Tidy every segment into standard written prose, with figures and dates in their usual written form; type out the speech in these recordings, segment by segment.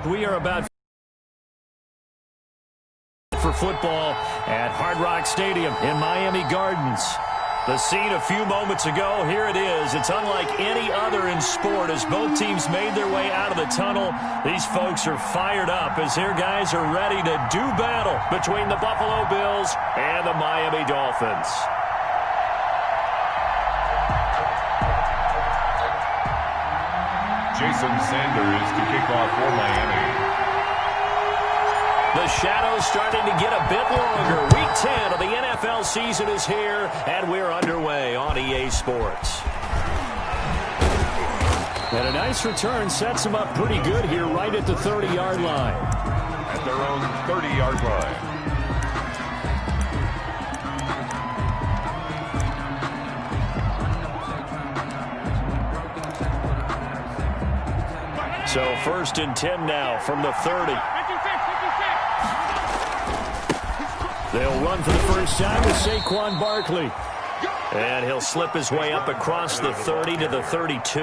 We are about for football at Hard Rock Stadium in Miami Gardens. The scene a few moments ago, here it is. It's unlike any other in sport as both teams made their way out of the tunnel. These folks are fired up as their guys are ready to do battle between the Buffalo Bills and the Miami Dolphins. Jason Sanders to kick off for Miami. The shadow's starting to get a bit longer. Week 10 of the NFL season is here, and we're underway on EA Sports. And a nice return sets them up pretty good here right at the 30-yard line. At their own 30-yard line. So 1st and 10 now from the 30. They'll run for the first time with Saquon Barkley. And he'll slip his way up across the 30 to the 32.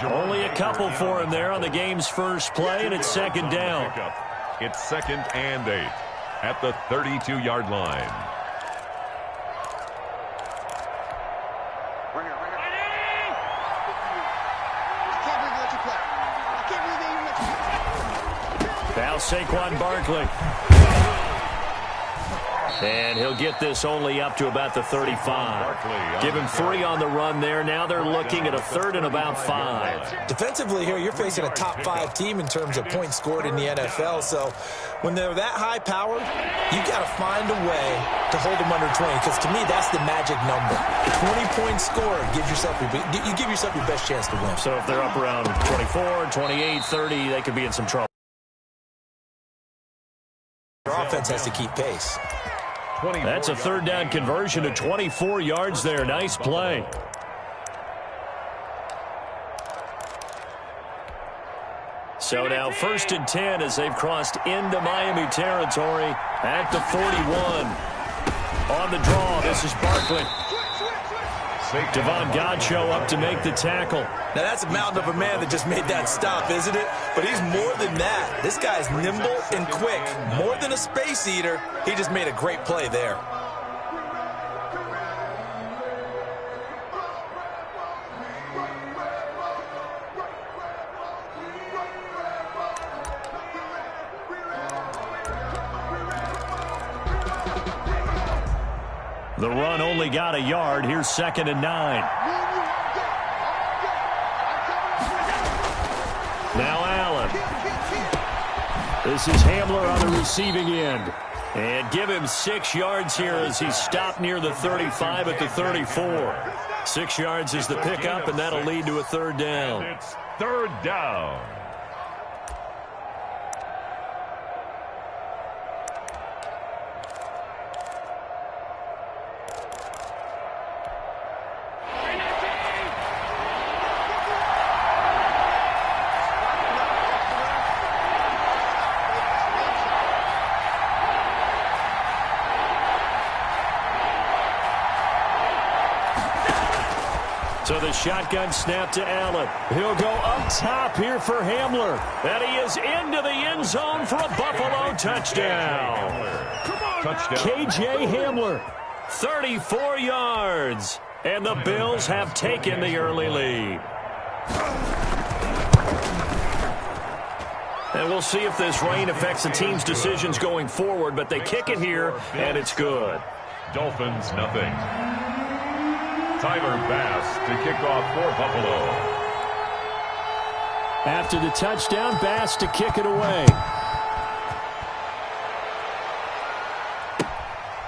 Only a couple for him there on the game's first play, and it's 2nd down. It's 2nd and 8 at the 32-yard line. Now Saquon Barkley. And he'll get this only up to about the 35. Give him 3 on the run there. Now they're looking at a 3rd and about 5. Defensively here, you're facing a top 5 team in terms of points scored in the NFL. So when they're that high-powered, you've got to find a way to hold them under 20. Because to me, that's the magic number. 20 points scored gives yourself you give yourself your best chance to win. So if they're up around 24, 28, 30, they could be in some trouble. Their offense has to keep pace. That's a 3rd down conversion to 24 yards there. Nice play. So now 1st and 10 as they've crossed into Miami territory at the 41. On the draw, this is Barkley. Devon Godchaux up to make the tackle. Now that's a mountain of a man that just made that stop, isn't it? But he's more than that. This guy's nimble and quick. More than a space eater. He just made a great play there. The run only got a yard. Here's 2nd and 9. Now Allen. This is Hamler on the receiving end. And give him 6 yards here as he's stopped near the 35 at the 34. 6 yards is the pickup, and that'll lead to a 3rd down. It's 3rd down. So the shotgun snap to Allen. He'll go up top here for Hamler. And he is into the end zone for a Buffalo touchdown. KJ Hamler, 34 yards. And the Bills have taken the early lead. And we'll see if this rain affects the team's decisions going forward, but they kick it here, and it's good. Dolphins, nothing. Tyler Bass to kick off for Buffalo. After the touchdown, Bass to kick it away.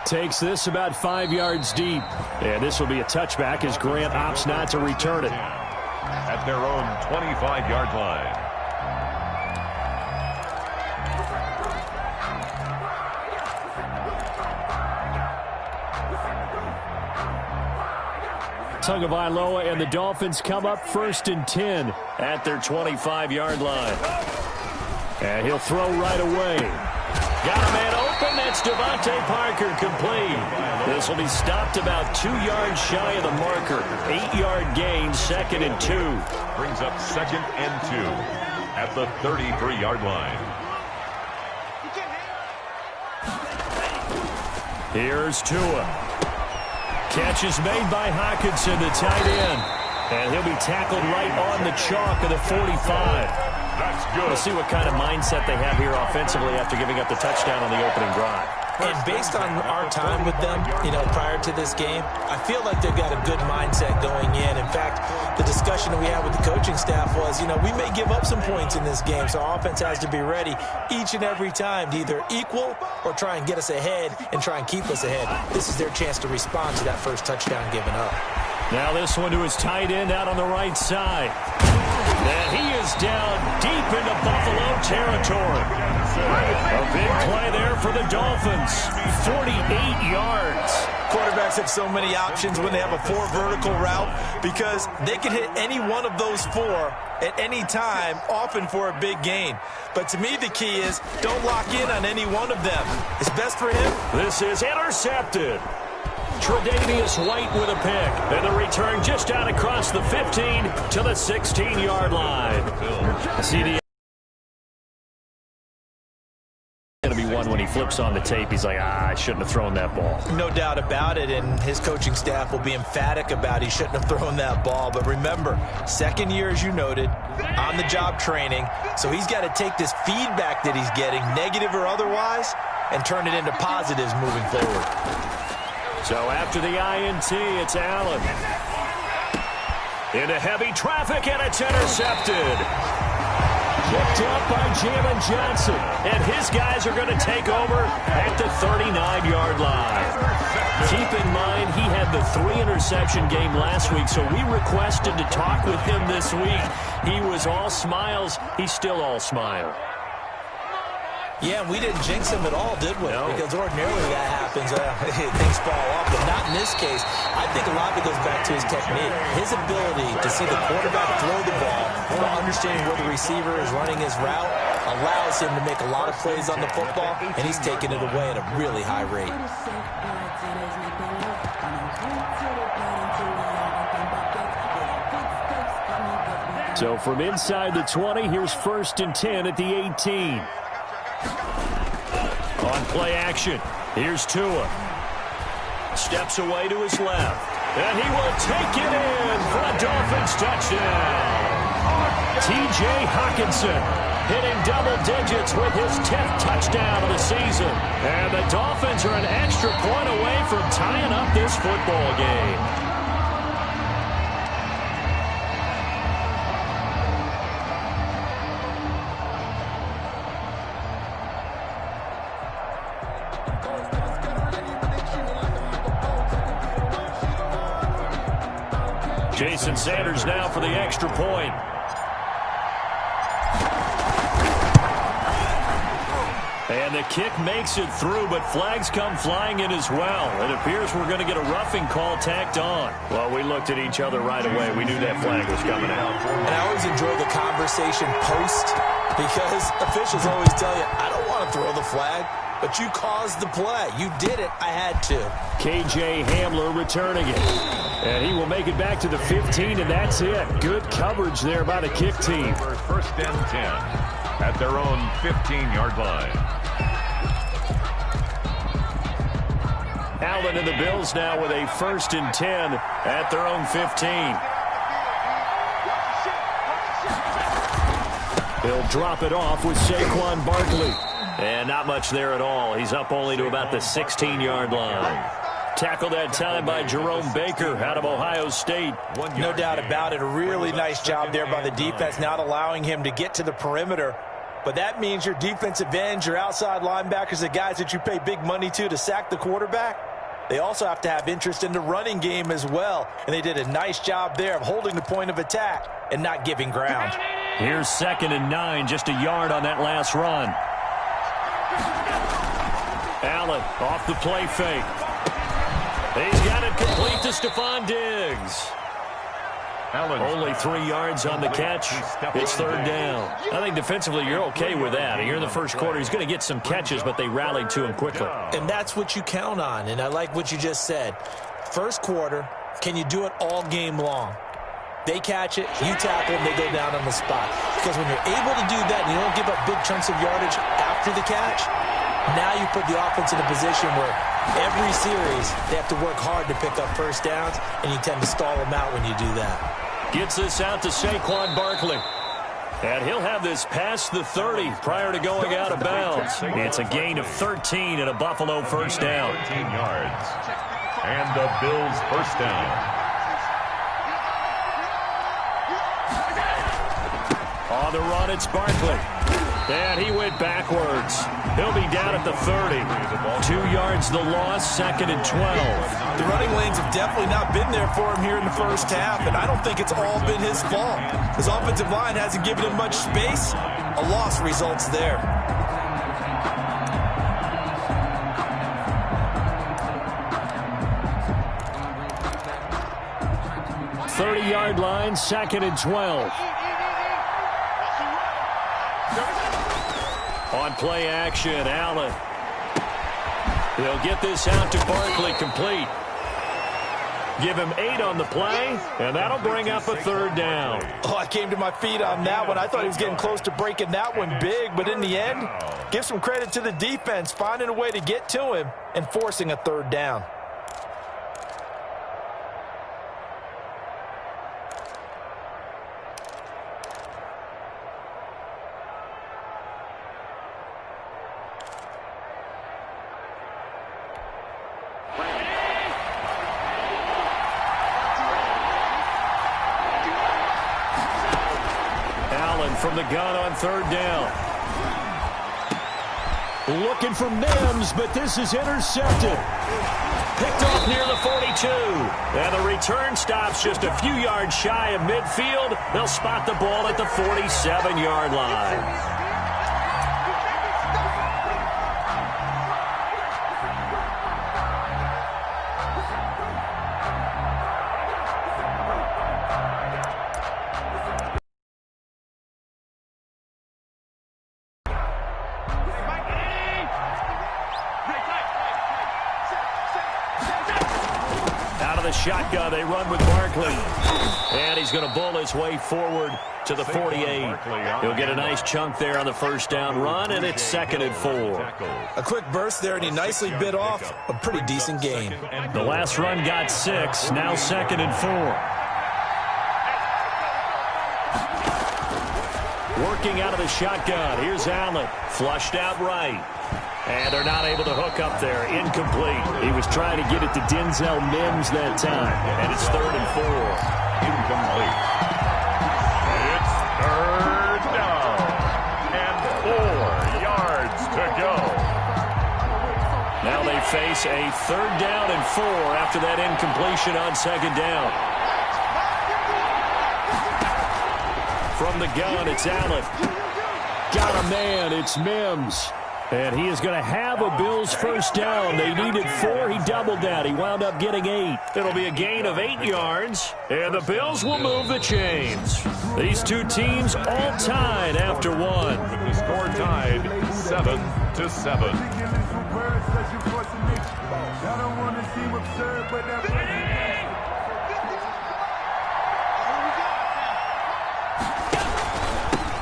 Takes this about 5 yards deep. And this will be a touchback as Grant opts not to return it. At their own 25-yard line. Tagovailoa and the Dolphins come up 1st and 10 at their 25-yard line. And he'll throw right away. Got a man open. That's Devontae Parker complete. This will be stopped about 2 yards shy of the marker. 8-yard gain, 2nd and 2. Brings up 2nd and 2. at the 33-yard line. Here's Tua. Catch is made by Hockenson, the tight end. And he'll be tackled right on the chalk of the 45. That's good. We'll see what kind of mindset they have here offensively after giving up the touchdown on the opening drive. And based on our time with them, prior to this game, I feel like they've got a good mindset going in. In fact, the discussion that we had with the coaching staff was, we may give up some points in this game, so our offense has to be ready each and every time to either equal or try and get us ahead and try and keep us ahead. This is their chance to respond to that first touchdown given up. Now this one to his tight end out on the right side. And he is down deep into Buffalo territory. A big play there for the Dolphins. 48 yards. Quarterbacks have so many options when they have a 4 vertical route because they can hit any one of those 4 at any time, often for a big gain. But to me, the key is don't lock in on any one of them. It's best for him. This is intercepted. Tre'Davious White with a pick. And the return just out across the 15 to the 16-yard line. CD going to be one when he flips on the tape. He's like, I shouldn't have thrown that ball. No doubt about it, and his coaching staff will be emphatic about he shouldn't have thrown that ball. But remember, second year, as you noted, on-the-job training, so he's got to take this feedback that he's getting, negative or otherwise, and turn it into positives moving forward. So after the INT, it's Allen. Into heavy traffic, and it's intercepted. Picked up by Jamin Johnson. And his guys are going to take over at the 39-yard line. Keep in mind, he had the 3-interception game last week, so we requested to talk with him this week. He was all smiles. He's still all smile. Yeah, and we didn't jinx him at all, did we? No. Because ordinarily that happens. Things fall off, but not in this case. I think a lot of it goes back to his technique. His ability to see the quarterback throw the ball while understanding where the receiver is running his route allows him to make a lot of plays on the football, and he's taking it away at a really high rate. So from inside the 20, here's 1st and 10 at the 18. On play action, here's Tua. Steps away to his left. And he will take it in for a Dolphins touchdown. T.J. Hockenson hitting double digits with his 10th touchdown of the season. And the Dolphins are an extra point away from tying up this football game. Jason Sanders now for the extra point. And the kick makes it through, but flags come flying in as well. It appears we're going to get a roughing call tacked on. Well, we looked at each other right away. We knew that flag was coming out. And I always enjoy the conversation post because officials always tell you, I don't want to throw the flag, but you caused the play. You did it. I had to. K.J. Hamler returning it. And he will make it back to the 15, and that's it. Good coverage there by the kick team. For 1st and 10 at their own 15-yard line. Allen and the Bills now with a 1st and 10 at their own 15. He'll drop it off with Saquon Barkley. And not much there at all. He's up only to about the 16-yard line. Tackled that time by Jerome Baker out of Ohio State. No doubt about it. A really nice job there by the defense, not allowing him to get to the perimeter. But that means your defensive ends, your outside linebackers, the guys that you pay big money to sack the quarterback, they also have to have interest in the running game as well. And they did a nice job there of holding the point of attack and not giving ground. Here's 2nd and 9, just a yard on that last run. Allen off the play fake. He's got it complete to Stephon Diggs. Only 3 yards on the catch. It's 3rd down. I think defensively you're okay with that. You're in the first quarter. He's going to get some catches, but they rallied to him quickly. And that's what you count on, and I like what you just said. First quarter, can you do it all game long? They catch it, you tackle them, they go down on the spot. because when you're able to do that and you don't give up big chunks of yardage after the catch, now you put the offense in a position where every series they have to work hard to pick up first downs, and you tend to stall them out when you do that. Gets this out to Saquon Barkley. And he'll have this past the 30 prior to going out of bounds. It's a gain of 13 and a Buffalo first down. 13 yards. And the Bills first down. On the run, it's Barkley. And he went backwards. He'll be down at the 30. 2 yards the loss, 2nd and 12. The running lanes have definitely not been there for him here in the first half, and I don't think it's all been his fault. His offensive line hasn't given him much space. A loss results there. 30-yard line, 2nd and 12. On play action, Allen. He'll get this out to Barkley, complete. Give him 8 on the play, and that'll bring up a 3rd down. Oh, I came to my feet on that one. I thought he was getting close to breaking that one big, but in the end, give some credit to the defense, finding a way to get to him and forcing a 3rd down. From the gun on 3rd down. Looking for Mims, but this is intercepted. Picked off near the 42. And the return stops just a few yards shy of midfield. They'll spot the ball at the 47-yard line. Shotgun, they run with Barkley. And he's going to bull his way forward to the 48. He'll get a nice chunk there on the first down run, and it's 2nd and 4. A quick burst there, and he nicely bit off a pretty decent gain. The last run got 6, now 2nd and 4. Working out of the shotgun. Here's Allen. Flushed out right. And they're not able to hook up there. Incomplete. He was trying to get it to Denzel Mims that time. And it's 3rd and 4. Incomplete. It's 3rd down. And 4 yards to go. Now they face a 3rd down and 4 after that incompletion on 2nd down. From the gun, it's Allen. Got a man. It's Mims. And he is going to have a Bills first down. They needed 4. He doubled that. He wound up getting 8. It'll be a gain of 8 yards. And the Bills will move the chains. These two teams all tied after 1. The score tied 7-7.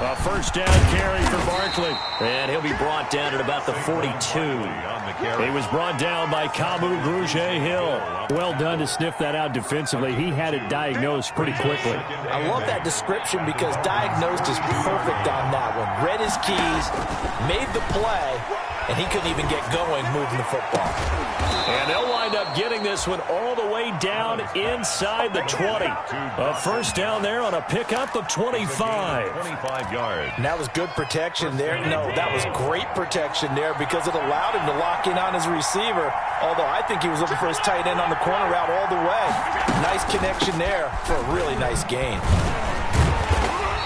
A first down carry for Barkley. And he'll be brought down at about the 42. He was brought down by Kamu Grugier-Hill. Well done to sniff that out defensively. He had it diagnosed pretty quickly. I love that description because diagnosed is perfect on that one. Read his keys, made the play, and he couldn't even get going moving the football. And they'll wind up getting this one all the way down inside the 20. A first down there on a pickup of 25. 25 yards. And that was good protection there. No, that was great protection there because it allowed him to lock in on his receiver. Although I think he was looking for his tight end on the corner route all the way. Nice connection there for a really nice gain.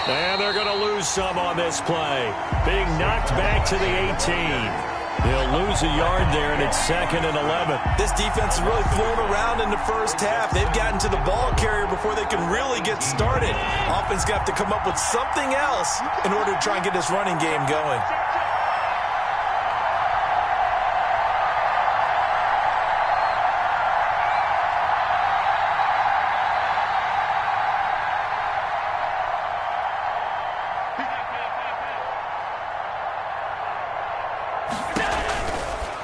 And they're going to lose some on this play. Being knocked back to the 18. He'll lose a yard there, and it's 2nd and 11. This defense has really flown around in the first half. They've gotten to the ball carrier before they can really get started. Offense got to come up with something else in order to try and get this running game going.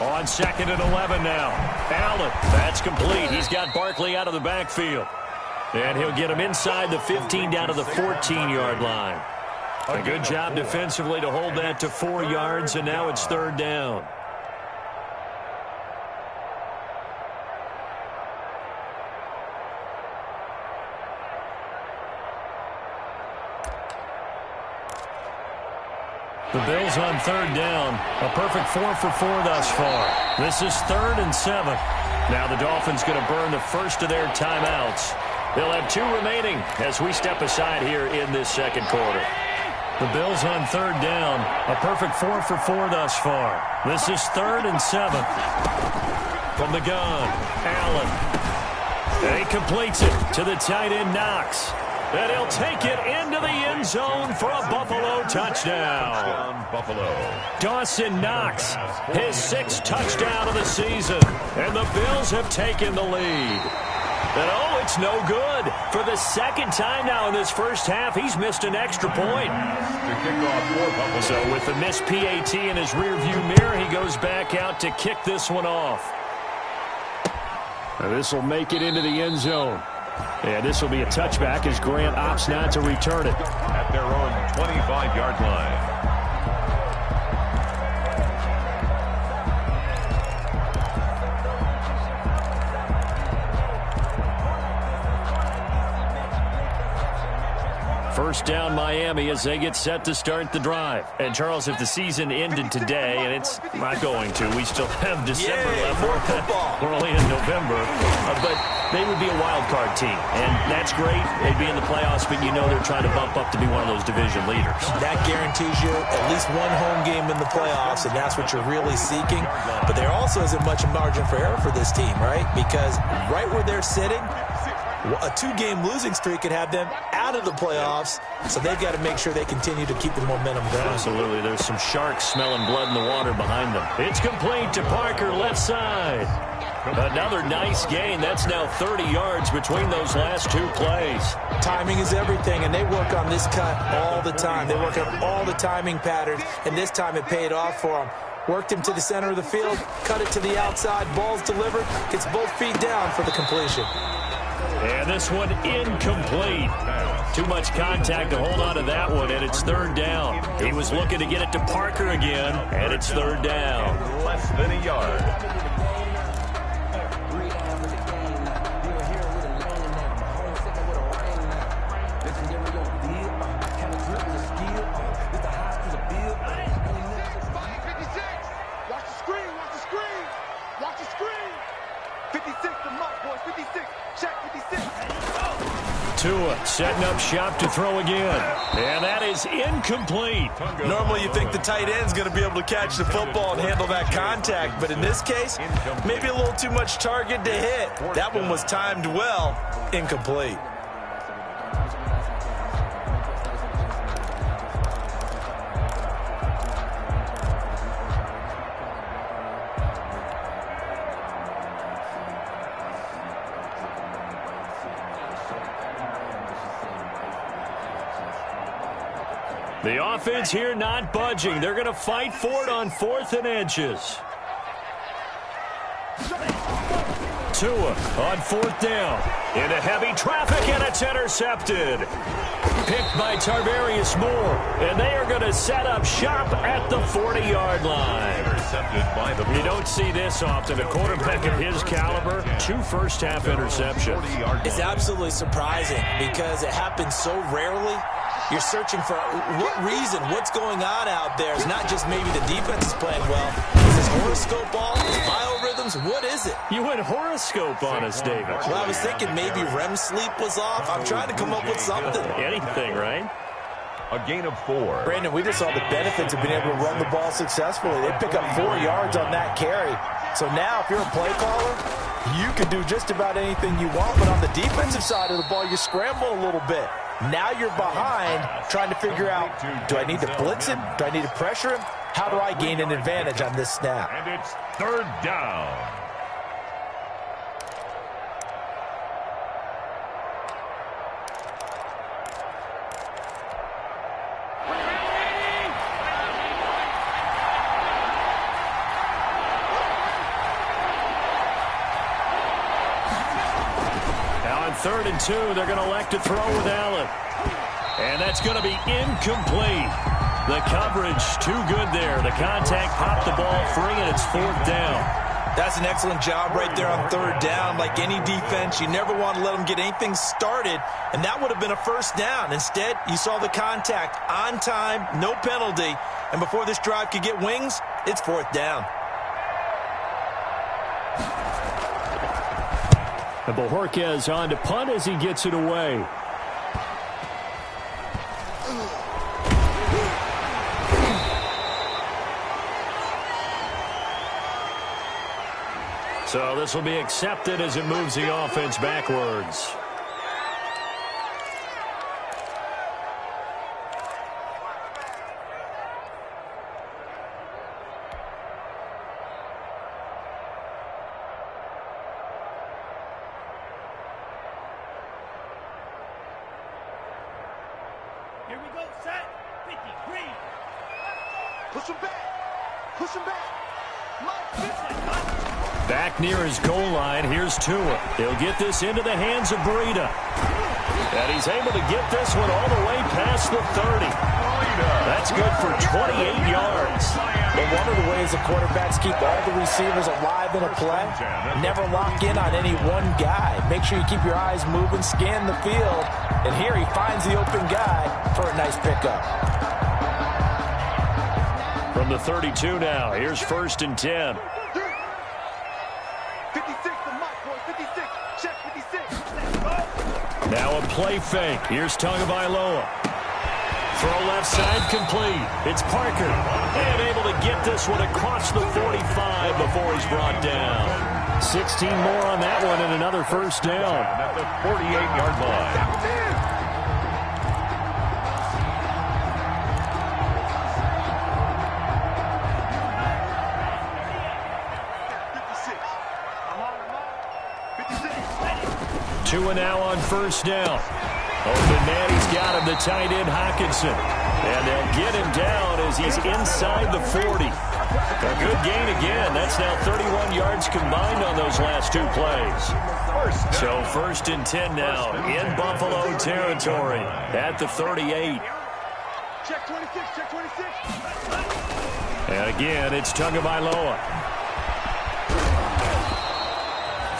On 2nd and 11 now. Allen, that's complete. He's got Barkley out of the backfield. And he'll get him inside the 15 down to the 14-yard line. A good job defensively to hold that to 4 yards, and now it's 3rd down. The Bills on 3rd down. A perfect 4 for 4 thus far. This is 3rd and 7. Now the Dolphins going to burn the first of their timeouts. They'll have 2 remaining as we step aside here in this 2nd quarter. The Bills on 3rd down. A perfect 4 for 4 thus far. This is 3rd and 7. From the gun, Allen. And he completes it to the tight end, Knox. And he'll take it into the end zone for a Buffalo touchdown. Buffalo. Dawson Knox, his 6th touchdown of the season. And the Bills have taken the lead. And oh, it's no good. For the 2nd time now in this first half, he's missed an extra point. To kick off for Buffalo. So with the missed PAT in his rearview mirror, he goes back out to kick this one off. This will make it into the end zone. And this will be a touchback as Grant opts not to return it. At their own 25-yard line. First down Miami as they get set to start the drive. And Charles, if the season ended today, and it's not going to, we still have December left. More football. We're only in November. But they would be a wild card team. And that's great. They'd be in the playoffs, but you know they're trying to bump up to be one of those division leaders. That guarantees you at least one home game in the playoffs, and that's what you're really seeking. But there also isn't much margin for error for this team, right? Because right where they're sitting, a 2-game losing streak could have them out of the playoffs, so they've got to make sure they continue to keep the momentum going. Absolutely. There's some sharks smelling blood in the water behind them. It's complete to Parker, left side. Another nice gain. That's now 30 yards between those last 2 plays. Timing is everything, and they work on this cut all the time. They work on all the timing patterns, and this time it paid off for them. Worked him to the center of the field, cut it to the outside, ball's delivered, gets both feet down for the completion. And this one incomplete. Too much contact to hold on to that one, and it's 3rd down. He was looking to get it to Parker again, and it's 3rd down. Less than a yard. Tua setting up shop to throw again. And that is incomplete. Normally you think the tight end's going to be able to catch the football and handle that contact. But in this case, maybe a little too much target to hit. That one was timed well. Incomplete. The offense here not budging. They're going to fight for it on 4th and inches. Tua on 4th down. Into heavy traffic, and it's intercepted. Picked by Tarvarius Moore. And they are going to set up shop at the 40-yard line. Intercepted by the... You don't see this often. A quarterback of his caliber, 2 first-half interceptions. It's absolutely surprising because it happens so rarely. You're searching for what reason, what's going on out there. It's not just maybe the defense is playing well. Is this horoscope off? Is biorhythms? What is it? You went horoscope on us, David. Well, I was thinking maybe REM sleep was off. I'm trying to come up with something. Anything, right? A gain of 4. Brandon, we just saw the benefits of being able to run the ball successfully. They pick up 4 yards on that carry. So now if you're a play caller, you can do just about anything you want. But on the defensive side of the ball, you scramble a little bit. Now you're behind trying to figure out, do I need to blitz him? Do I need to pressure him? How do I gain an advantage on this snap? And it's 3rd down. 3rd and 2. They're going to elect to throw with Allen. And that's going to be incomplete. The coverage too good there. The contact popped the ball free, and it's 4th down. That's an excellent job right there on 3rd down. Like any defense, you never want to let them get anything started, and that would have been a 1st down. Instead, you saw the contact on time, no penalty, and before this drive could get wings, it's 4th down. And Bojorquez on to punt as he gets it away. So this will be accepted as it moves the offense backwards. Here we go, set, 50, green. Push him back, push him back. Back near his goal line, here's Tua. He'll get this into the hands of Breida. And he's able to get this one all the way past the 30. That's good for 28 yards. But one of the ways the quarterbacks keep all the receivers alive in a play, never lock in on any one guy. Make sure you keep your eyes moving, scan the field. And here he finds the open guy for a nice pickup. From the 32 now, here's 1st and 10. 56, the mic, boy, 56, check 56. Now a play fake. Here's Tagovailoa. Throw left side complete. It's Parker. And able to get this one across the 45 before he's brought down. 16 more on that one and another 1st down. At the 48-yard line. 2 now on 1st down. Open man, he's got him, the tight end Hockenson. And they'll get him down as he's inside the 40. A good gain again. That's now 31 yards combined on those last 2 plays. So 1st and 10 now in Buffalo territory at the 38. Check 26, check 26. And again, it's Tagovailoa.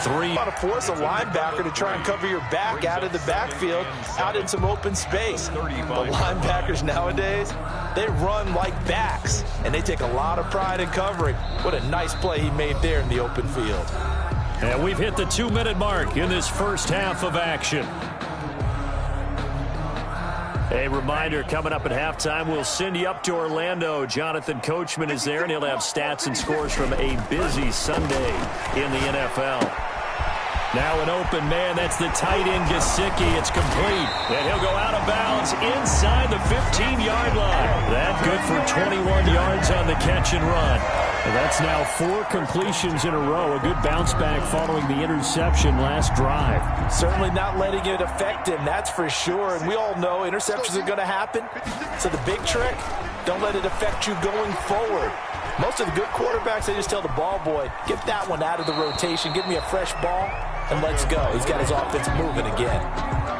3. You want to force a linebacker to try and cover your back out of the backfield, out in some open space. But linebackers nowadays, they run like backs, and they take a lot of pride in covering. What a nice play he made there in the open field. And we've hit the 2-minute mark in this first half of action. A reminder, coming up at halftime, we'll send you up to Orlando. Jonathan Coachman is there, and he'll have stats and scores from a busy Sunday in the NFL. Now an open man, that's the tight end Gesicki. It's complete, and he'll go out of bounds inside the 15-yard line. That's good for 21 yards on the catch and run. And that's now 4 completions in a row. A good bounce back following the interception last drive. Certainly not letting it affect him, that's for sure. And we all know interceptions are going to happen. So the big trick, don't let it affect you going forward. Most of the good quarterbacks, they just tell the ball boy, get that one out of the rotation, give me a fresh ball, and let's go. He's got his offense moving again.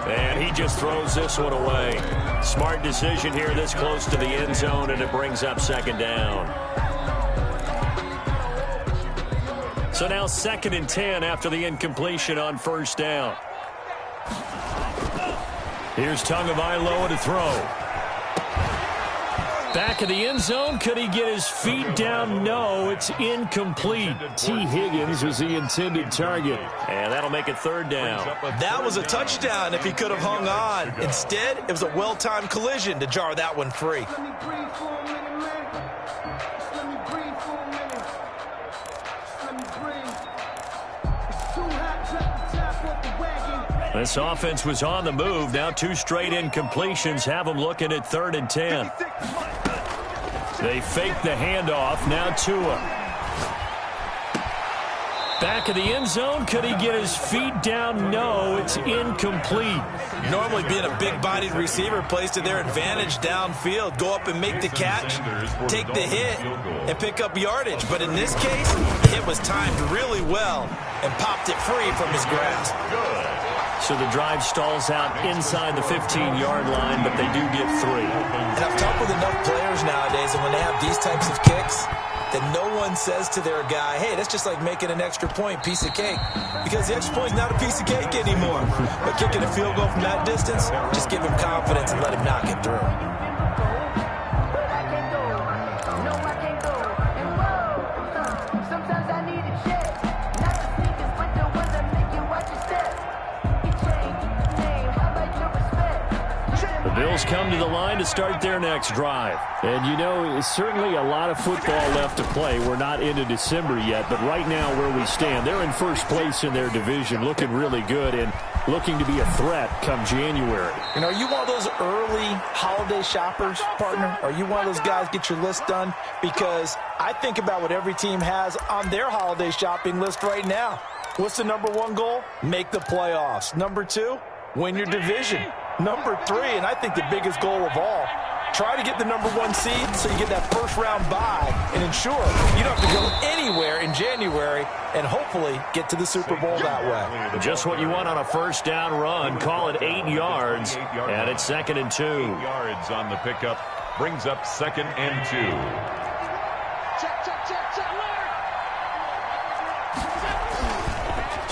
And he just throws this one away. Smart decision here this close to the end zone, and it brings up 2nd down. So now 2nd and 10 after the incompletion on 1st down. Here's Tagovailoa to throw. Back of the end zone. Could he get his feet down? No, it's incomplete. T. Higgins was the intended target. And that'll make it 3rd down. That was a touchdown if he could have hung on. Instead, it was a well-timed collision to jar that one free. This offense was on the move. Now 2 straight incompletions have them looking at 3rd and 10. They fake the handoff. Now Tua. Back of the end zone. Could he get his feet down? No, it's incomplete. Normally being a big-bodied receiver plays to their advantage downfield. Go up and make the catch, take the hit, and pick up yardage. But in this case, the hit was timed really well and popped it free from his grasp. Good. So the drive stalls out inside the 15-yard line, but they do get 3. And I've talked with enough players nowadays, and when they have these types of kicks, that no one says to their guy, hey, that's just like making an extra point, piece of cake. Because the extra point's not a piece of cake anymore. But kicking a field goal from that distance, just give him confidence and let him knock it through. Bills come to the line to start their next drive. And, you know, certainly a lot of football left to play. We're not into December yet, but right now where we stand, they're in first place in their division, looking really good and looking to be a threat come January. And are you one of those early holiday shoppers, partner? Are you one of those guys get your list done? Because I think about what every team has on their holiday shopping list right now. What's the number 1 goal? Make the playoffs. Number 2, win your division. Number 3, and I think the biggest goal of all, try to get the number 1 seed so you get that first-round bye and ensure you don't have to go anywhere in January and hopefully get to the Super Bowl that way. Just what you want on a first-down run. Call it 8 yards, and it's 2nd and 2. 8 yards on the pickup. Brings up 2nd and 2. Check, check, check, check.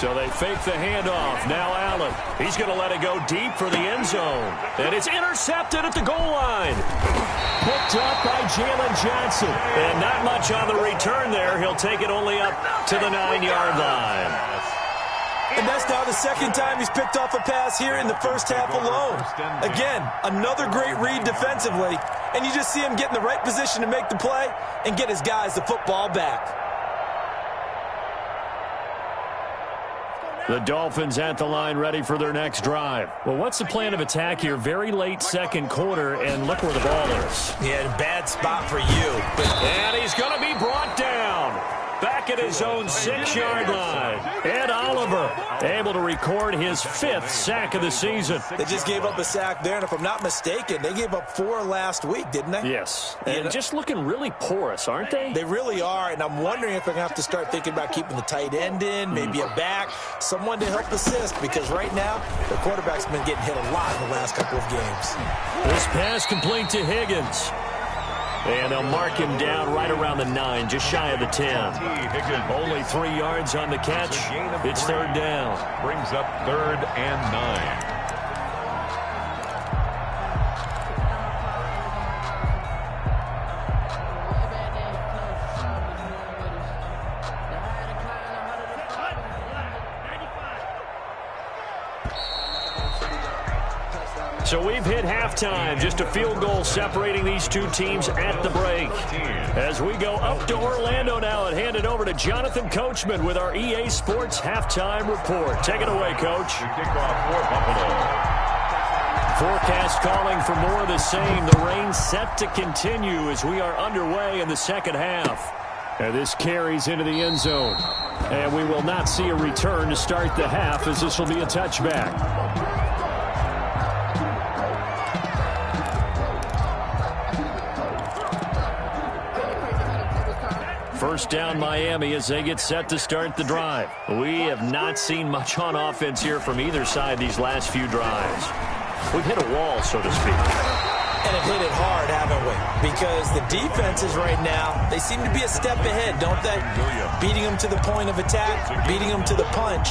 So they fake the handoff. Now Allen. He's going to let it go deep for the end zone. And it's intercepted at the goal line. Picked up by Jalen Johnson. And not much on the return there. He'll take it only up to the 9-yard line. And that's now the second time he's picked off a pass here in the first half alone. Again, another great read defensively. And you just see him get in the right position to make the play and get his guys the football back. The Dolphins at the line ready for their next drive. Well, what's the plan of attack here? Very late second quarter, and look where the ball is. Yeah, bad spot for you. And he's going to be brought down. Back at his own 6-yard line. Ed Oliver able to record his 5th sack of the season. They just gave up a sack there, and if I'm not mistaken, they gave up 4 last week, didn't they? Yes. And just looking really porous, aren't they? They really are, and I'm wondering if they're going to have to start thinking about keeping the tight end in, maybe a back, someone to help assist, because right now, the quarterback's been getting hit a lot in the last couple of games. This pass complete to Higgins. And they'll mark him down right around the 9, just shy of the 10. Only 3 yards on the catch. It's 3rd down. Brings up 3rd and 9. So we've hit halftime. Just a field goal separating these two teams at the break. As we go up to Orlando now and hand it over to Jonathan Coachman with our EA Sports halftime report. Take it away, Coach. The kickoff for Buffalo. Forecast calling for more of the same. The rain set to continue as we are underway in the second half. And this carries into the end zone. And we will not see a return to start the half as this will be a touchback. First down Miami as they get set to start the drive. We have not seen much on offense here from either side these last few drives. We've hit a wall, so to speak. And have hit it hard, haven't we? Because the defenses right now, they seem to be a step ahead, don't they? Beating them to the point of attack, beating them to the punch.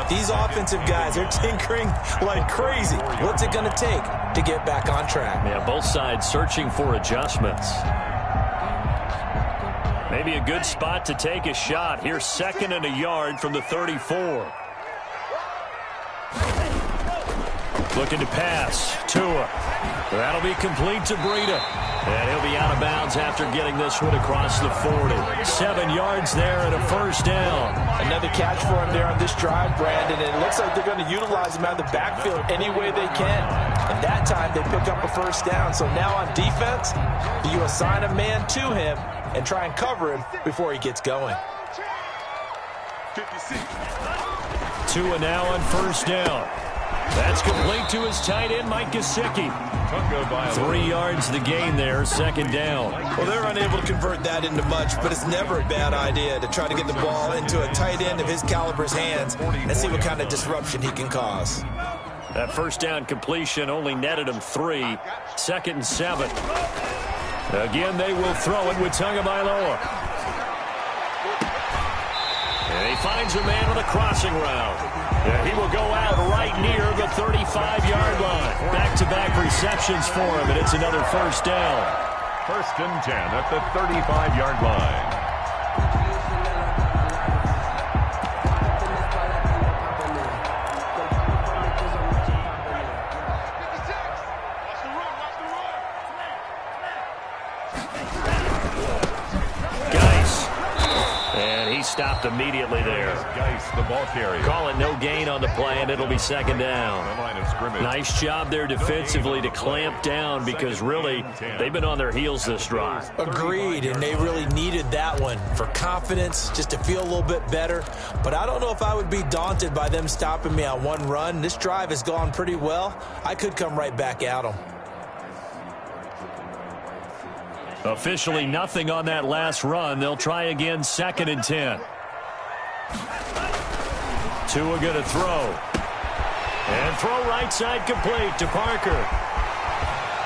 These offensive guys, they're tinkering like crazy. What's it going to take to get back on track? Yeah, both sides searching for adjustments. Maybe a good spot to take a shot. Here's 2nd and a yard from the 34. Looking to pass. Tua. That'll be complete to Breida. And he'll be out of bounds after getting this one across the 40. 7 yards there and a first down. Another catch for him there on this drive, Brandon. And it looks like they're going to utilize him out of the backfield any way they can. And that time they pick up a first down. So now on defense, do you assign a man to him and try and cover him before he gets going? 56. Tua now on first down. That's complete to his tight end, Mike Gesicki. 3 yards the gain there, second down. Well, they're unable to convert that into much, but it's never a bad idea to try to get the ball into a tight end of his caliber's hands and see what kind of disruption he can cause. That first down completion only netted him 3. 2nd and 7. Again, they will throw it with Tagovailoa. And he finds a man on a crossing route. Yeah, he will go out right near the 35-yard line. Back-to-back receptions for him, and it's another first down. 1st and 10 at the 35-yard line. Stopped immediately there. Geis, the ball carrier. Call it no gain on the play, and it'll be second down. The line of scrimmage. Nice job there defensively to clamp down because really they've been on their heels this drive. Agreed, and they really needed that one for confidence, just to feel a little bit better. But I don't know if I would be daunted by them stopping me on one run. This drive has gone pretty well. I could come right back at them. Officially nothing on that last run. They'll try again, 2nd and 10. Tua going to throw. And throw right side complete to Parker.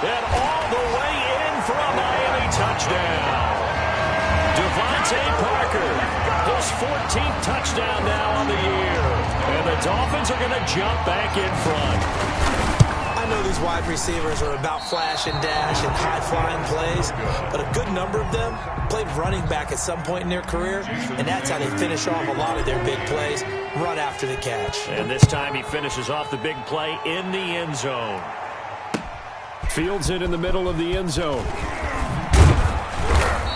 And all the way in for a Miami touchdown. Devontae Parker, his 14th touchdown now on the year. And the Dolphins are going to jump back in front. I know these wide receivers are about flash and dash and high-flying plays, but a good number of them played running back at some point in their career, and that's how they finish off a lot of their big plays, run after the catch. And this time he finishes off the big play in the end zone. Fields it in the middle of the end zone.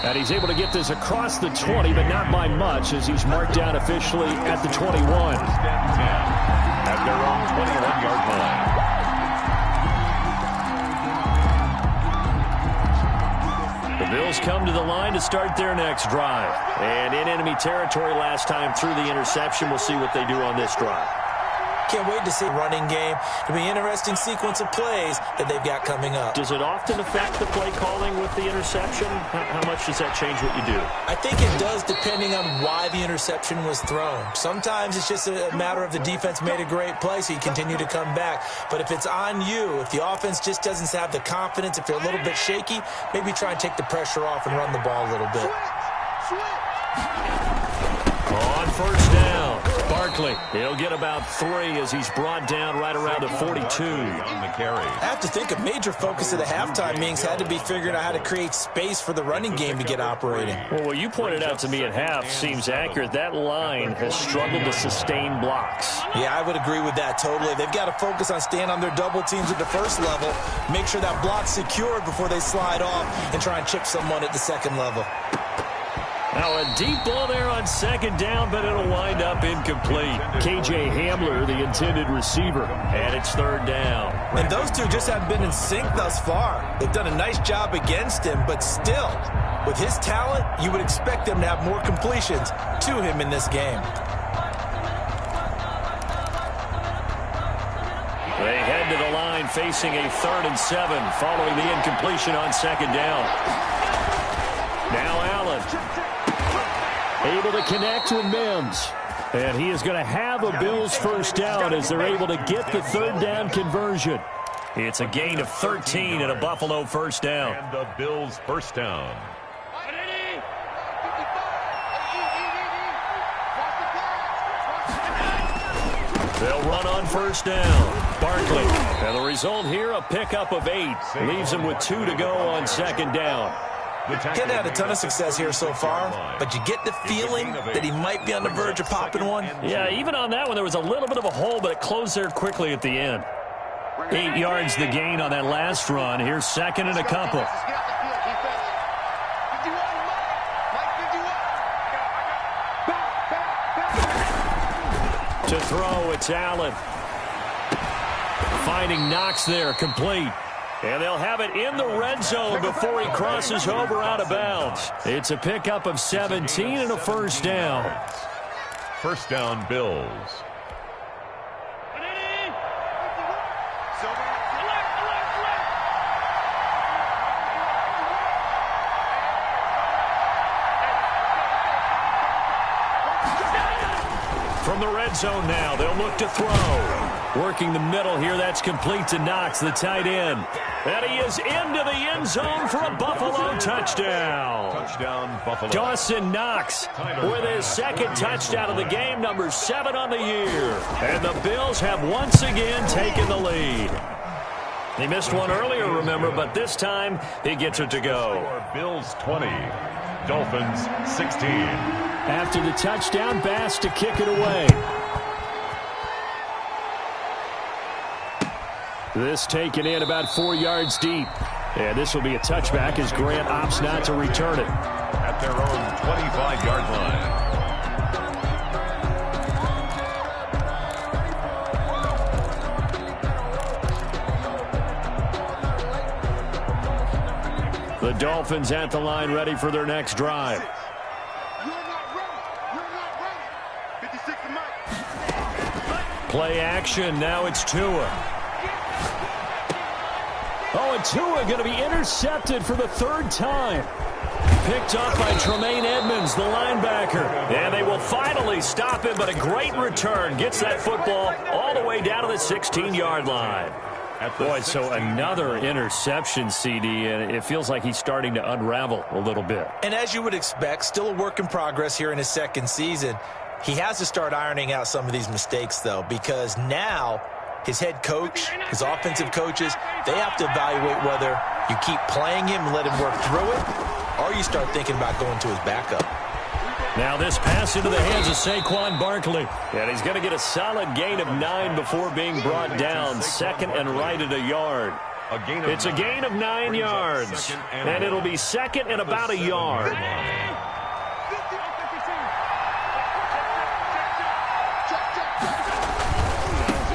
And he's able to get this across the 20, but not by much, as he's marked down officially at the 21. At their own 21-yard line. The Bills come to the line to start their next drive. And in enemy territory last time through the interception. We'll see what they do on this drive. Can't wait to see a running game. It'll be an interesting sequence of plays that they've got coming up. Does it often affect the play calling with the interception? How much does that change what you do? I think it does, depending on why the interception was thrown. Sometimes it's just a matter of the defense made a great play, so you continue to come back. But if it's on you, if the offense just doesn't have the confidence, if they're a little bit shaky, maybe try and take the pressure off and run the ball a little bit. On first down, Barkley. He'll get about 3 as he's brought down right around the 42. On the carry. I have to think a major focus of the halftime meetings had to be figuring out how to create space for the running game to get operating. Well, what you pointed out to me at half seems accurate. That line has struggled to sustain blocks. Yeah, I would agree with that totally. They've got to focus on staying on their double teams at the first level, make sure that block's secured before they slide off, and try and chip someone at the second level. Now a deep ball there on second down, but it'll wind up incomplete. K.J. Hamler, the intended receiver. And it's third down. And those two just haven't been in sync thus far. They've done a nice job against him, but still, with his talent, you would expect them to have more completions to him in this game. They head to the line facing a 3rd and 7 following the incompletion on second down. Now Allen. Able to connect with Mims. And he is going to have a Bills first down as they're able to get the third down conversion. It's a gain of 13 and a Buffalo first down. And the Bills first down. They'll run on first down. Barkley. And the result here, a pickup of 8. Leaves him with 2 to go on second down. Ken had a ton of success here so far, but you get the feeling that he might be on the verge of popping one. Yeah, even on that one, there was a little bit of a hole, but it closed there quickly at the end. 8 yards the gain on that last run. Here's second and a couple. To throw, it's Allen. Finding Knox there, complete. And they'll have it in the red zone before he crosses over out of bounds. It's a pickup of 17 and a first down. First down, Bills. from the red zone now. They'll look to throw. Working the middle here. That's complete to Knox, the tight end. And he is into the end zone for a Buffalo touchdown. Touchdown, Buffalo. Dawson Knox with his second touchdown of the game, number 7 on the year. And the Bills have once again taken the lead. He missed one earlier, remember, but this time he gets it to go. Bills 20, Dolphins 16. After the touchdown, Bass to kick it away. This taken in about 4 yards deep. And this will be a touchback as Grant opts not to return it. At their own 25-yard line. The Dolphins at the line, ready for their next drive. Play action. Now it's Tua. Oh, and Tua going to be intercepted for the 3rd time. Picked off by Tremaine Edmonds, the linebacker. And they will finally stop him, but a great return. Gets that football all the way down to the 16-yard line. Boy, so another interception, CD, and it feels like he's starting to unravel a little bit. And as you would expect, still a work in progress here in his second season. He has to start ironing out some of these mistakes, though, because now his head coach, his offensive coaches, they have to evaluate whether you keep playing him and let him work through it, or you start thinking about going to his backup. Now this pass into the hands of Saquon Barkley. And he's going to get a solid gain of 9 before being brought down. Second and right at a yard. It's a gain of 9 yards. And it'll be second and about a yard.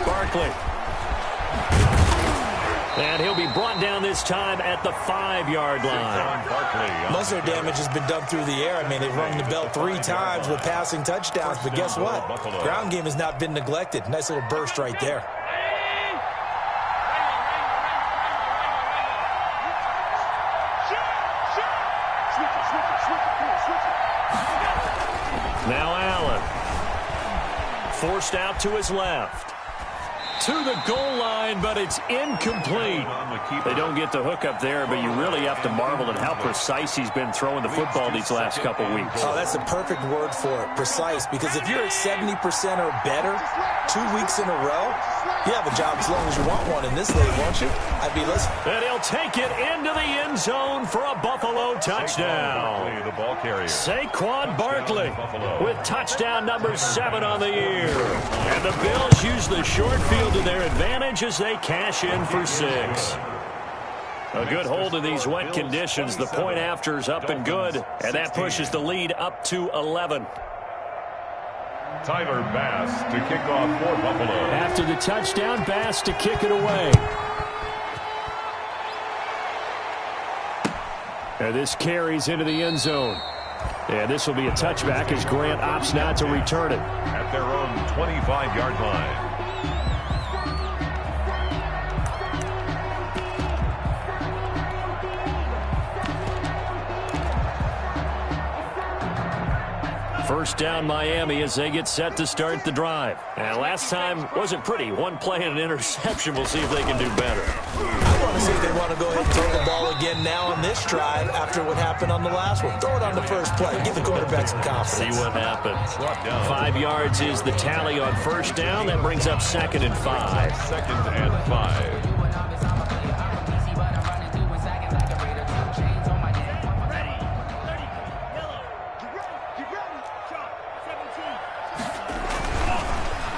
Barkley. And he'll be brought down this time at the 5-yard line. Most of their damage has been done through the air. I mean, they've rung the bell 3 times with passing touchdowns, but guess what? Ground game has not been neglected. Nice little burst right there. Now Allen. Forced out to his left. To the goal line, but it's incomplete. They don't get the hook up there, but you really have to marvel at how precise he's been throwing the football these last couple weeks. Oh, that's a perfect word for it, precise, because if you're at 70% or better 2 weeks in a row, you have a job as long as you want one in this league, won't you? I'd be listening. And he'll take it into the end zone for a Buffalo touchdown. The ball carrier. Saquon Barkley with touchdown number 7 on the year. And the Bills use the short field to their advantage as they cash in for 6. A good hold in these wet conditions. The point after's up and good, and that pushes the lead up to 11. Tyler Bass to kick off for Buffalo. After the touchdown, Bass to kick it away. And this carries into the end zone. And this will be a touchback as Grant opts not to return it. At their own 25-yard line. First down Miami as they get set to start the drive. And last time wasn't pretty. One play and an interception. We'll see if they can do better. I want to see if they want to go ahead and throw the ball again now on this drive after what happened on the last one. Throw it on the first play. Give the quarterback some confidence. See what happens. 5 yards is the tally on first down. That brings up 2nd and 5. 2nd and 5.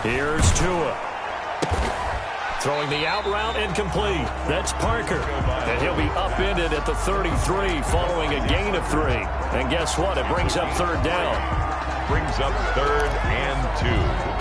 Here's Tua. Throwing the out route incomplete. That's Parker. And he'll be upended at the 33 following a gain of 3. And guess what? It brings up 3rd down. Brings up 3rd and 2.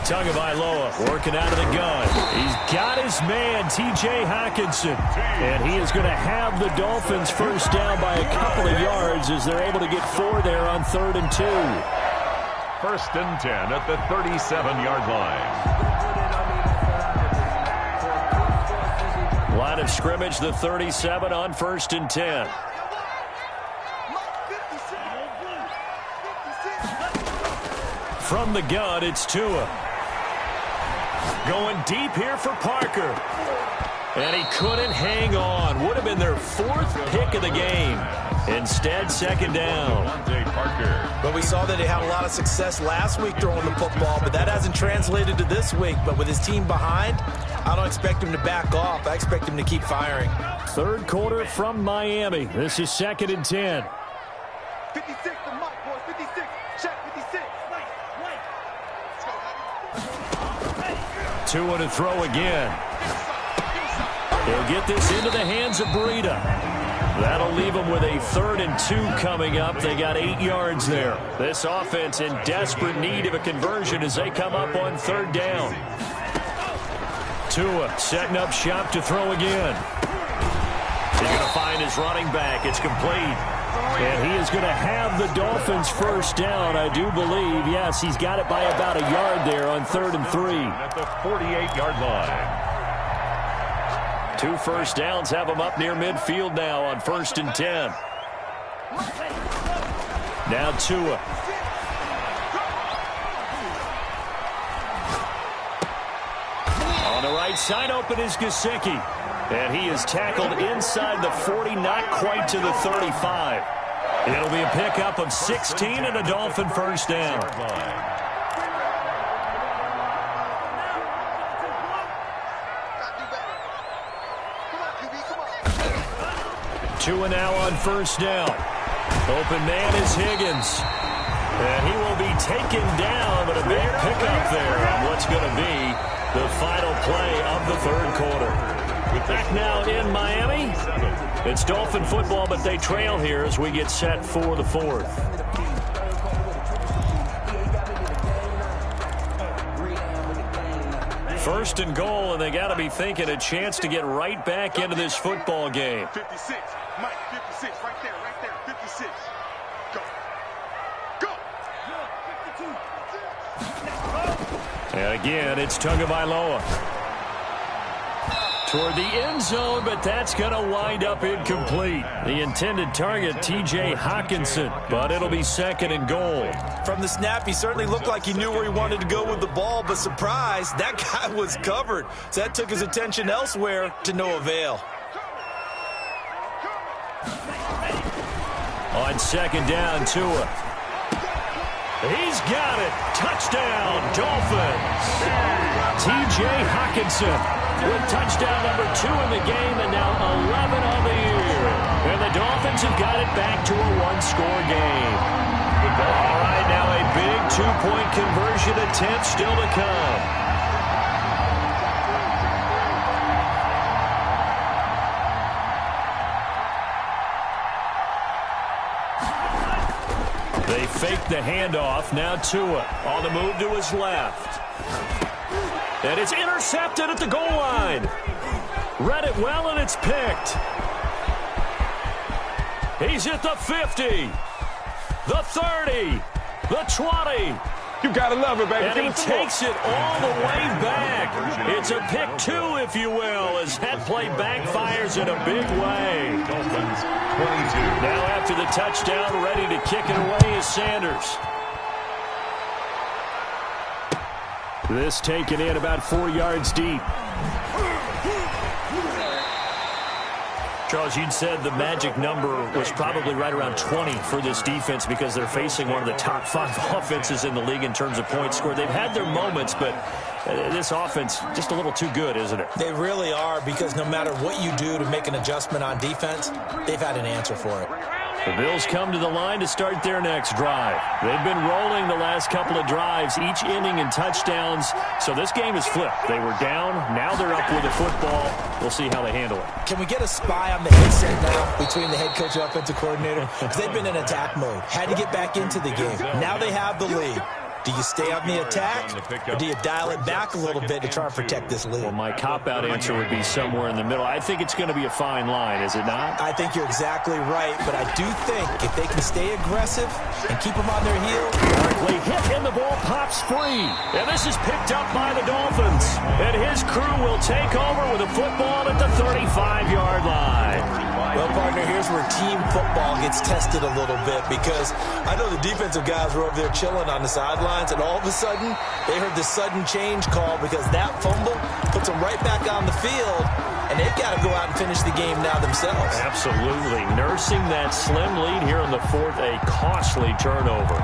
Tagovailoa working out of the gun. He's got his man, T.J. Hockenson. And he is going to have the Dolphins first down by a couple of yards as they're able to get 4 there on 3rd and 2. 1st and 10 at the 37-yard line. Line of scrimmage, the 37 on 1st and 10. From the gun, it's Tua. Going deep here for Parker. And he couldn't hang on. Would have been their 4th pick of the game. Instead, 2nd down. But we saw that he had a lot of success last week throwing the football, but that hasn't translated to this week. But with his team behind, I don't expect him to back off. I expect him to keep firing. 3rd quarter from Miami. This is 2nd and 10. 56, the mic, boys. 56. Check 56. Tua to throw again. He'll get this into the hands of Breida. That'll leave them with a 3rd and 2 coming up. They got 8 yards there. This offense in desperate need of a conversion as they come up on 3rd down. Tua setting up shop to throw again. He's going to find his running back. It's complete. And he is going to have the Dolphins' 1st down, I do believe. Yes, he's got it by about a yard there on 3rd and 3. At the 48-yard line. 2 first downs have him up near midfield now on 1st and 10. Now Tua. On the right side, open is Gesicki. And he is tackled inside the 40, not quite to the 35. It'll be a pickup of 16 and a Dolphin 1st down. Tua now on 1st down. Open man is Higgins. And he will be taken down, but a big pickup there on what's going to be the final play of the 3rd quarter. Back now in Miami. It's Dolphin football, but they trail here as we get set for the 4th. First and goal, and they got to be thinking a chance to get right back into this football game. 56. Mike, 56. Right there. 56. Go. Go. 52. And again, it's Tagovailoa. Toward the end zone, but that's going to wind up incomplete. The intended target, T.J. Hawkinson, but it'll be 2nd and goal. From the snap, he certainly looked like he knew where he wanted to go with the ball, but surprise, that guy was covered. So that took his attention elsewhere to no avail. On 2nd down, Tua. He's got it. Touchdown, Dolphins. T.J. Hawkinson with touchdown number 2 in the game and now 11 on the year. And the Dolphins have got it back to a 1-score game. All right, now a big 2-point conversion attempt still to come. They fake the handoff. Now Tua on the move to his left. And it's intercepted at the goal line. Read it well, and it's picked. He's at the 50, the 30, the 20. You gotta love it, baby. And he takes it all the way back. It's a pick 2, if you will, as that play backfires in a big way. Dolphins 22. Now after the touchdown, ready to kick it away is Sanders. This taken in about 4 yards deep. Charles, you'd said the magic number was probably right around 20 for this defense because they're facing one of the top 5 offenses in the league in terms of points scored. They've had their moments, but this offense just a little too good, isn't it? They really are, because no matter what you do to make an adjustment on defense, they've had an answer for it. The Bills come to the line to start their next drive. They've been rolling the last couple of drives, each inning in touchdowns. So this game is flipped. They were down. Now they're up with the football. We'll see how they handle it. Can we get a spy on the headset now between the head coach and offensive coordinator? Because they've been in attack mode. Had to get back into the game. Now they have the lead. Do you stay on the attack, or do you dial it back a little bit to try and protect this lead? Well, my cop-out answer would be somewhere in the middle. I think it's going to be a fine line, is it not? I think you're exactly right, but I do think if they can stay aggressive and keep them on their heels. Barkley hit and the ball pops free. And this is picked up by the Dolphins. And his crew will take over with a football at the 35-yard line. Well, partner, here's where team football gets tested a little bit, because I know the defensive guys were over there chilling on the sidelines, and all of a sudden they heard this sudden change call because that fumble puts them right back on the field, and they've got to go out and finish the game now themselves. Absolutely. Nursing that slim lead here in the fourth, a costly turnover.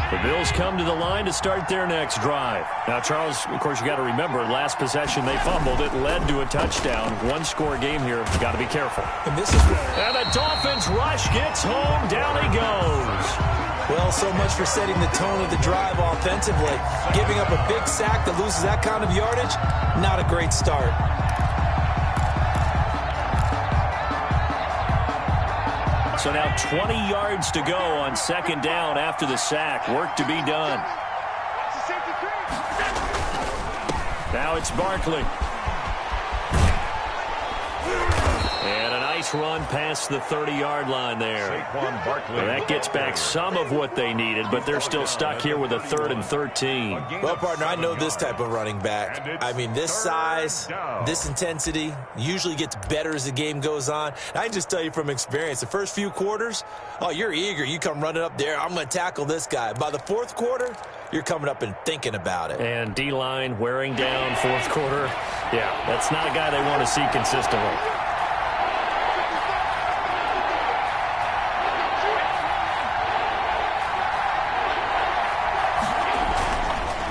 The Bills come to the line to start their next drive. Now, Charles, of course, you got to remember, last possession they fumbled. It led to a touchdown. One-score game here. Got to be careful. And this is and the Dolphins rush gets home. Down he goes. Well, so much for setting the tone of the drive offensively. Giving up a big sack that loses that kind of yardage, not a great start. So now 20 yards to go on second down after the sack. Work to be done. Now it's Barkley. And a nice run past the 30-yard line there. Well, that gets back some of what they needed, but they're still stuck here with a 3rd and 13. Well, partner, I know this type of running back. I mean, this size, this intensity usually gets better as the game goes on. I can just tell you from experience, the first few quarters, oh, you're eager. You come running up there, I'm going to tackle this guy. By the fourth quarter, you're coming up and thinking about it. And D-line wearing down fourth quarter. Yeah, that's not a guy they want to see consistently.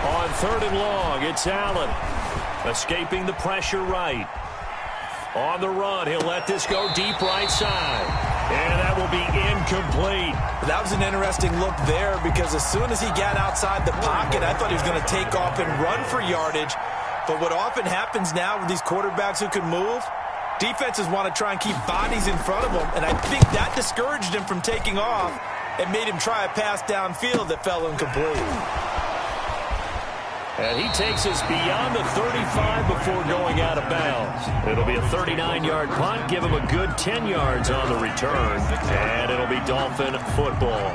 On 3rd and long, it's Allen. Escaping the pressure right. On the run, he'll let this go deep right side. And that will be incomplete. That was an interesting look there, because as soon as he got outside the pocket, I thought he was going to take off and run for yardage. But what often happens now with these quarterbacks who can move, defenses want to try and keep bodies in front of them, and I think that discouraged him from taking off and made him try a pass downfield that fell incomplete. And he takes us beyond the 35 before going out of bounds. It'll be a 39-yard punt, give him a good 10 yards on the return, and it'll be Dolphin football.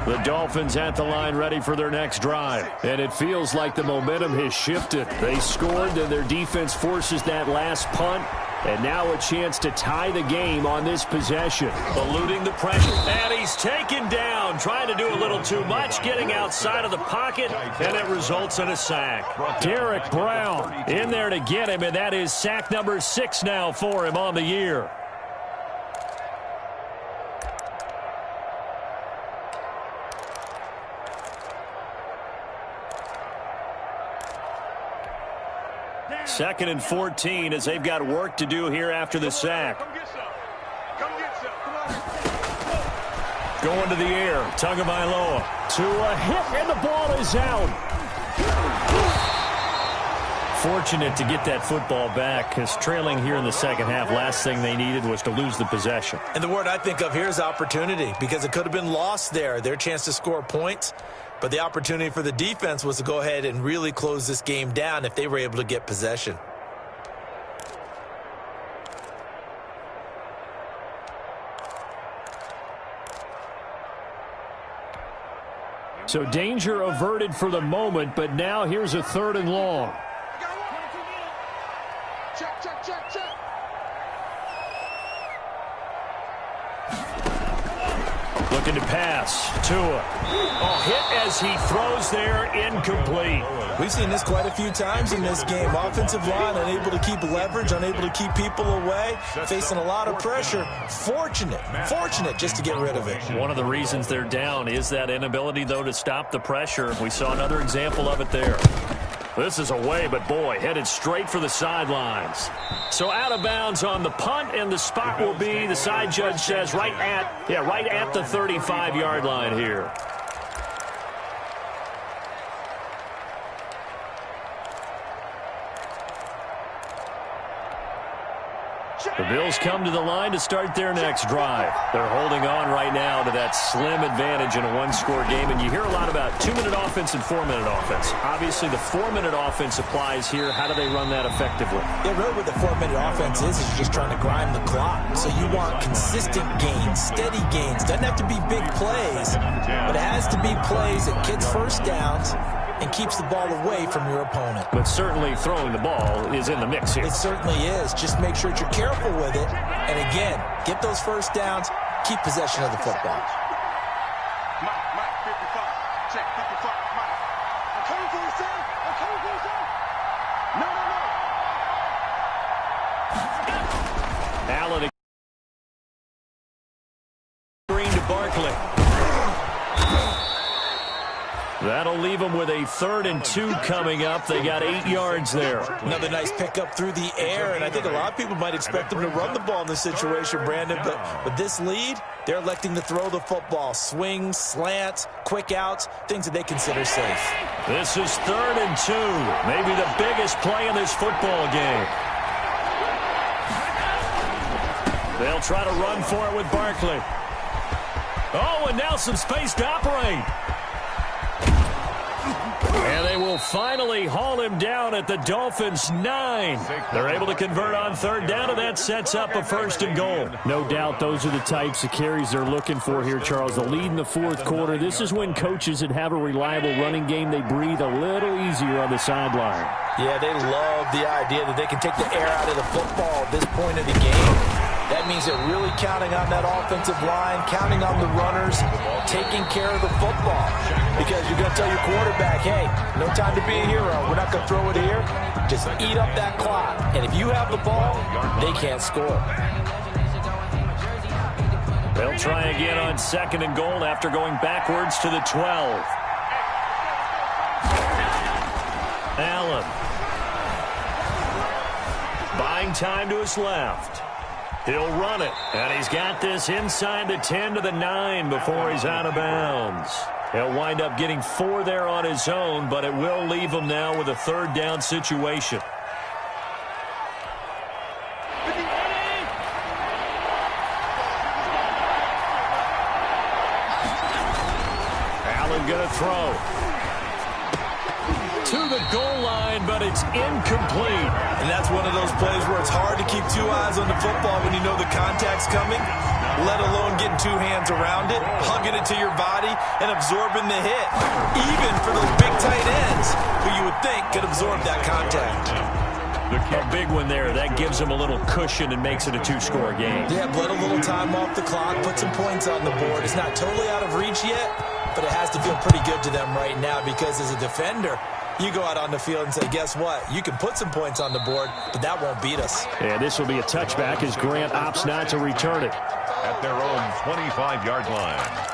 The Dolphins at the line ready for their next drive. And it feels like the momentum has shifted. They scored, and their defense forces that last punt. And now a chance to tie the game on this possession. Eluding the pressure. And he's taken down. Trying to do a little too much. Getting outside of the pocket. And it results in a sack. Derek Brown in there to get him. And that is sack number 6 now for him on the year. Second and 14 as they've got work to do here after the sack. Going to the air. Tagovailoa to a hit, and the ball is out. Fortunate to get that football back, because trailing here in the second half, last thing they needed was to lose the possession. And the word I think of here is opportunity, because it could have been lost there. Their chance to score points. But the opportunity for the defense was to go ahead and really close this game down if they were able to get possession. So danger averted for the moment, but now here's a 3rd and long. Check, check, check, check. Looking to pass. Tua. Oh, hit as he throws there, incomplete. We've seen this quite a few times in this game. Offensive line unable to keep leverage, unable to keep people away, facing a lot of pressure. Fortunate just to get rid of it. One of the reasons they're down is that inability, though, to stop the pressure. We saw another example of it there. This is away, but boy, headed straight for the sidelines. So out of bounds on the punt, and the spot will be, the side judge says, right at the 35-yard line here. The Bills come to the line to start their next drive. They're holding on right now to that slim advantage in a one-score game, and you hear a lot about 2-minute offense and 4-minute offense. Obviously, the 4-minute offense applies here. How do they run that effectively? Yeah, really what the 4-minute offense is you're just trying to grind the clock. So you want consistent gains, steady gains. Doesn't have to be big plays, but it has to be plays that gets first downs and keeps the ball away from your opponent. But certainly throwing the ball is in the mix here. It certainly is. Just make sure that you're careful with it. And again, get those first downs, keep possession of the football. Mike, 55. Check, 55. Mike. I'm coming for you, son. I'm coming for you, son. No. Allen Green to Barkley. That'll leave them with a 3rd and 2 coming up. They got 8 yards there. Another nice pickup through the air, and I think a lot of people might expect them to run the ball in this situation, Brandon, but with this lead, they're electing to throw the football. Swings, slants, quick outs, things that they consider safe. This is 3rd and 2, maybe the biggest play in this football game. They'll try to run for it with Barkley. Oh, and now some space to operate. And they will finally haul him down at the Dolphins' 9. They're able to convert on 3rd down, and that sets up a 1st and goal. No doubt those are the types of carries they're looking for here, Charles. The lead in the 4th quarter. This is when coaches that have a reliable running game, they breathe a little easier on the sideline. Yeah, they love the idea that they can take the air out of the football at this point of the game. That means they're really counting on that offensive line, counting on the runners, taking care of the football. Because you're going to tell your quarterback, hey, no time to be a hero. We're not going to throw it here. Just eat up that clock. And if you have the ball, they can't score. They'll try again on 2nd and goal after going backwards to the 12. Allen. Buying time to his left. He'll run it, and he's got this inside the 10 to the 9 before he's out of bounds. He'll wind up getting 4 there on his own, but it will leave him now with a 3rd down situation. Allen going to throw. To the goal line, but it's incomplete. And that's one of those plays where it's hard to keep 2 eyes on the football when you know the contact's coming, let alone getting 2 hands around it, hugging it to your body, and absorbing the hit. Even for those big tight ends, who you would think could absorb that contact. A big one there. That gives them a little cushion and makes it a 2-score game. Yeah, let a little time off the clock, put some points on the board. It's not totally out of reach yet, but it has to feel pretty good to them right now because as a defender, you go out on the field and say, guess what? You can put some points on the board, but that won't beat us. And this will be a touchback as Grant opts not to return it. At their own 25-yard line.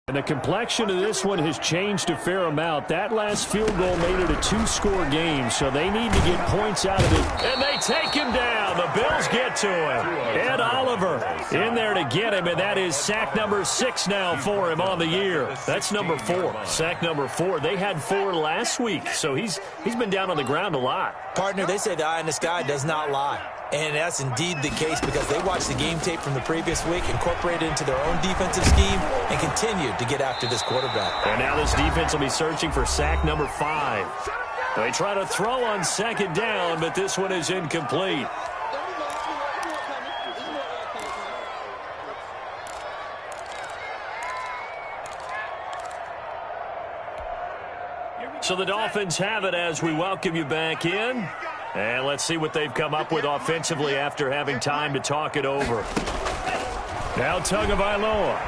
And the complexion of this one has changed a fair amount. That last field goal made it a 2-score game, so they need to get points out of it. And they take him down. The Bills get to him. Ed Oliver in there to get him, and that is sack number 6 now for him on the year. That's number 4. Sack number 4. They had 4 last week, so he's been down on the ground a lot. Partner, they say the eye in the sky does not lie. And that's indeed the case because they watched the game tape from the previous week, incorporated it into their own defensive scheme, and continued to get after this quarterback. And now this defense will be searching for sack number 5. They try to throw on 2nd down, but this one is incomplete. So the Dolphins have it as we welcome you back in. And let's see what they've come up with offensively after having time to talk it over. Now Tagovailoa.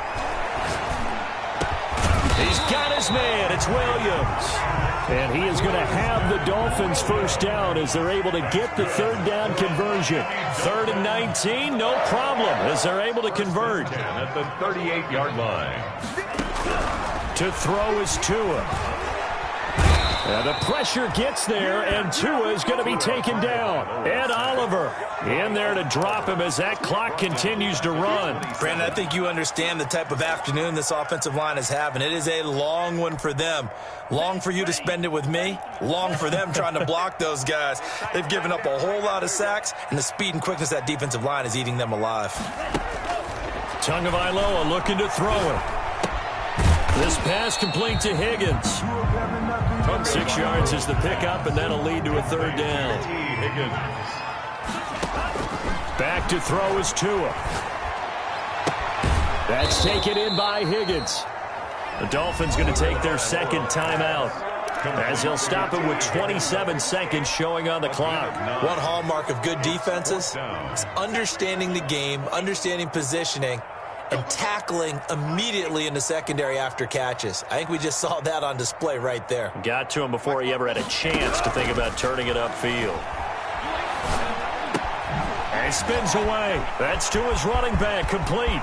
He's got his man. It's Williams. And he is going to have the Dolphins 1st down as they're able to get the 3rd down conversion. 3rd and 19, no problem, as they're able to convert. At the 38-yard line. To throw is Tua. And the pressure gets there, and Tua is going to be taken down. Ed Oliver in there to drop him as that clock continues to run. Brandon, I think you understand the type of afternoon this offensive line is having. It is a long one for them. Long for you to spend it with me. Long for them trying to block those guys. They've given up a whole lot of sacks, and the speed and quickness of that defensive line is eating them alive. Tagovailoa looking to throw it. This pass complete to Higgins. 6 yards is the pickup, and that'll lead to a third down. Back to throw is Tua. That's taken in by Higgins. The Dolphins going to take their second timeout, as they'll stop it with 27 seconds showing on the clock. One hallmark of good defenses is understanding the game, understanding positioning, and tackling immediately in the secondary after catches. I think we just saw that on display right there. Got to him before he ever had a chance to think about turning it upfield. And he spins away. That's to his running back, complete.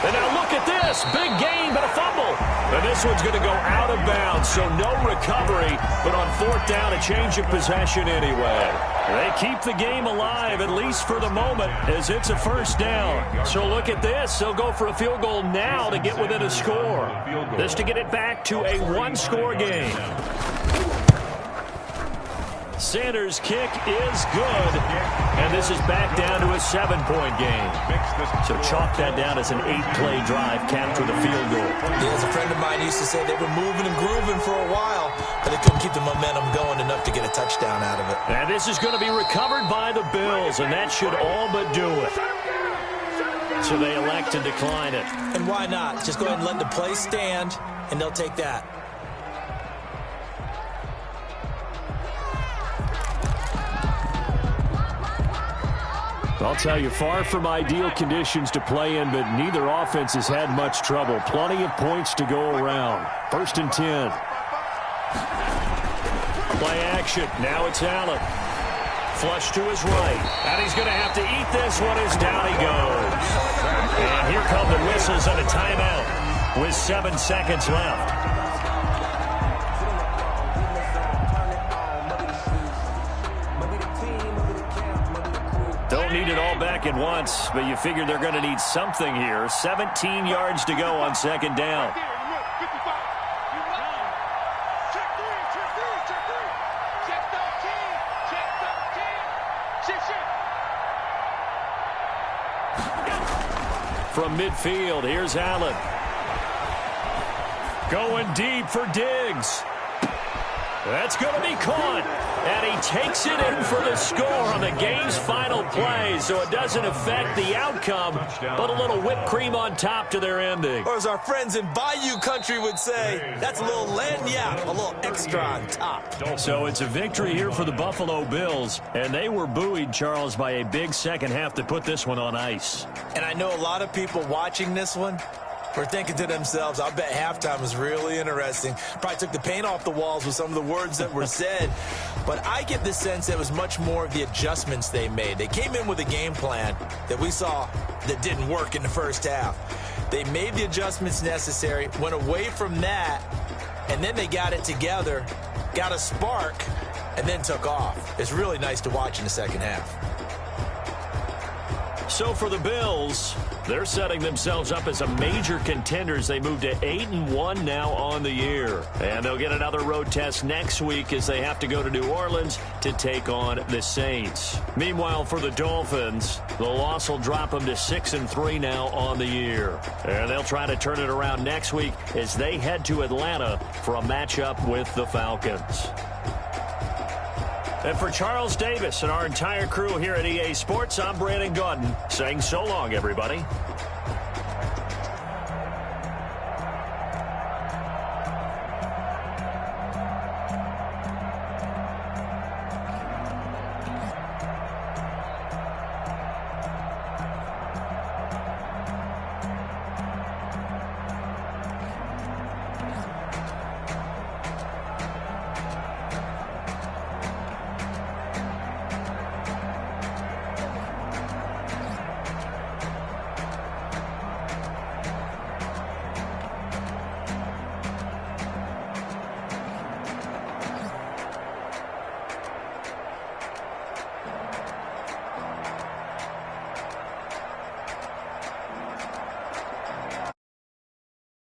And now look at this. Big gain, but a fumble. And this one's going to go out of bounds, so no recovery, but on fourth down, a change of possession anyway. They keep the game alive, at least for the moment, as it's a first down. So look at this. They'll go for a field goal now to get within a score. This to get it back to a one-score game. Sanders' kick is good, and this is back down to a 7-point game. So chalk that down as an 8-play drive capped with a field goal. Yeah, as a friend of mine used to say, they were moving and grooving for a while, but they couldn't keep the momentum going enough to get a touchdown out of it. And this is going to be recovered by the Bills, and that should all but do it. So they elect to decline it. And why not? Just go ahead and let the play stand, and they'll take that. I'll tell you, far from ideal conditions to play in, but neither offense has had much trouble. Plenty of points to go around. 1st and 10. Play action. Now it's Allen. Flush to his right. And he's going to have to eat this one as down he goes. And here come the whistles and a timeout with 7 seconds left. Don't need it all back at once, but you figure they're going to need something here. 17 yards to go on second down. From midfield, here's Allen. Going deep for Diggs. That's going to be caught. And he takes it in for the score on the game's final play, so it doesn't affect the outcome, but a little whipped cream on top to their ending. Or as our friends in Bayou Country would say, that's a little lagniappe, a little extra on top. So it's a victory here for the Buffalo Bills, and they were buoyed, Charles, by a big second half to put this one on ice. And I know a lot of people watching this one were thinking to themselves, I bet halftime was really interesting. Probably took the paint off the walls with some of the words that were said. But I get the sense that it was much more of the adjustments they made. They came in with a game plan that we saw that didn't work in the first half. They made the adjustments necessary, went away from that, and then they got it together, got a spark, and then took off. It's really nice to watch in the second half. So for the Bills, they're setting themselves up as a major contender as they move to 8-1 now on the year. And they'll get another road test next week as they have to go to New Orleans to take on the Saints. Meanwhile, for the Dolphins, the loss will drop them to 6-3 now on the year. And they'll try to turn it around next week as they head to Atlanta for a matchup with the Falcons. And for Charles Davis and our entire crew here at EA Sports, I'm Brandon Gaudin saying so long, everybody.